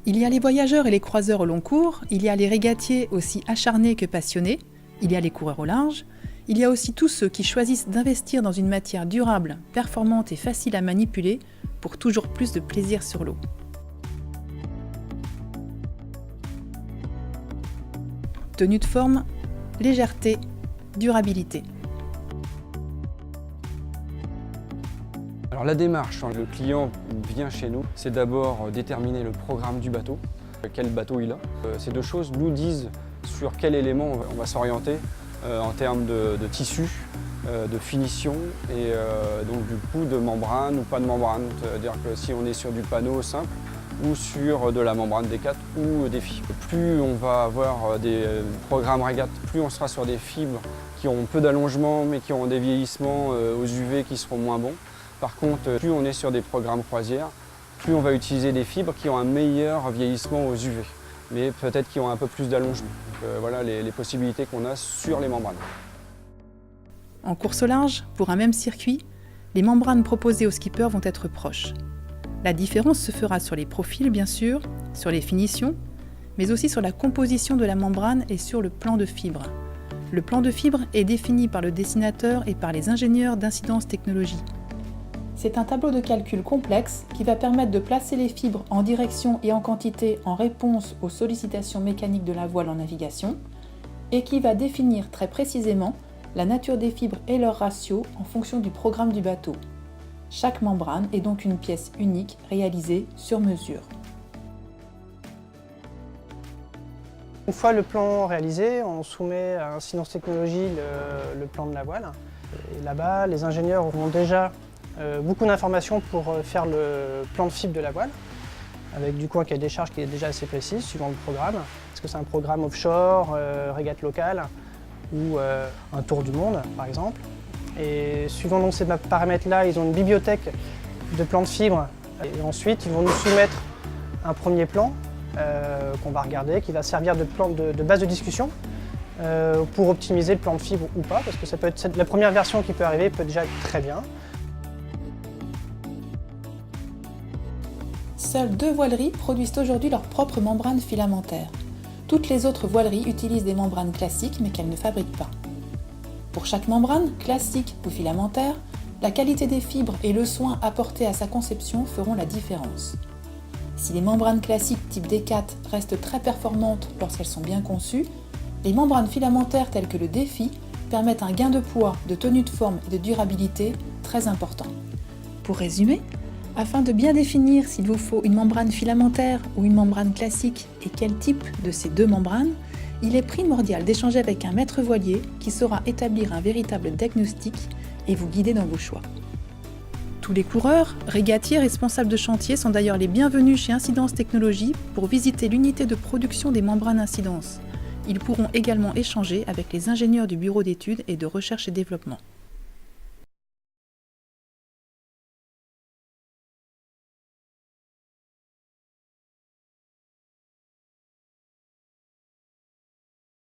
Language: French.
Il y a les voyageurs et les croiseurs au long cours, il y a les régatiers aussi acharnés que passionnés, il y a les coureurs au large, il y a aussi tous ceux qui choisissent d'investir dans une matière durable, performante et facile à manipuler pour toujours plus de plaisir sur l'eau. Tenue de forme, légèreté, durabilité. Alors la démarche, quand le client vient chez nous, c'est d'abord déterminer le programme du bateau, quel bateau il a. Ces deux choses nous disent sur quel élément on va s'orienter en termes de tissu, de finition et donc du coup de membrane ou pas de membrane. C'est-à-dire que si on est sur du panneau simple ou sur de la membrane D4 ou des fibres. Plus on va avoir des programmes régates, plus on sera sur des fibres qui ont peu d'allongement mais qui ont des vieillissements aux UV qui seront moins bons. Par contre, plus on est sur des programmes croisières, plus on va utiliser des fibres qui ont un meilleur vieillissement aux UV, mais peut-être qui ont un peu plus d'allongement. Voilà les possibilités qu'on a sur les membranes. En course au large, pour un même circuit, les membranes proposées aux skippers vont être proches. La différence se fera sur les profils bien sûr, sur les finitions, mais aussi sur la composition de la membrane et sur le plan de fibre. Le plan de fibre est défini par le dessinateur et par les ingénieurs d'Incidence Technologies. C'est un tableau de calcul complexe qui va permettre de placer les fibres en direction et en quantité en réponse aux sollicitations mécaniques de la voile en navigation et qui va définir très précisément la nature des fibres et leur ratio en fonction du programme du bateau. Chaque membrane est donc une pièce unique réalisée sur mesure. Une fois le plan réalisé, on soumet à Incidence Technologies le plan de la voile. Et là-bas, les ingénieurs auront déjà beaucoup d'informations pour faire le plan de fibre de la voile, avec du coup un cahier des charges qui est déjà assez précis, suivant le programme. Est-ce que c'est un programme offshore, régate locale ou un tour du monde, par exemple. Et suivant donc ces paramètres-là, ils ont une bibliothèque de plans de fibre. Et ensuite, ils vont nous soumettre un premier plan qu'on va regarder, qui va servir de base de discussion pour optimiser le plan de fibre ou pas, parce que ça peut être la première version qui peut arriver peut déjà être très bien. Seules 2 voileries produisent aujourd'hui leur propre membrane filamentaire. Toutes les autres voileries utilisent des membranes classiques mais qu'elles ne fabriquent pas. Pour chaque membrane, classique ou filamentaire, la qualité des fibres et le soin apporté à sa conception feront la différence. Si les membranes classiques type D4 restent très performantes lorsqu'elles sont bien conçues, les membranes filamentaires telles que le Défi permettent un gain de poids, de tenue de forme et de durabilité très important. Pour résumer, afin de bien définir s'il vous faut une membrane filamentaire ou une membrane classique et quel type de ces deux membranes, il est primordial d'échanger avec un maître voilier qui saura établir un véritable diagnostic et vous guider dans vos choix. Tous les coureurs, régatiers, responsables de chantier sont d'ailleurs les bienvenus chez Incidence Technologies pour visiter l'unité de production des membranes Incidence. Ils pourront également échanger avec les ingénieurs du bureau d'études et de recherche et développement.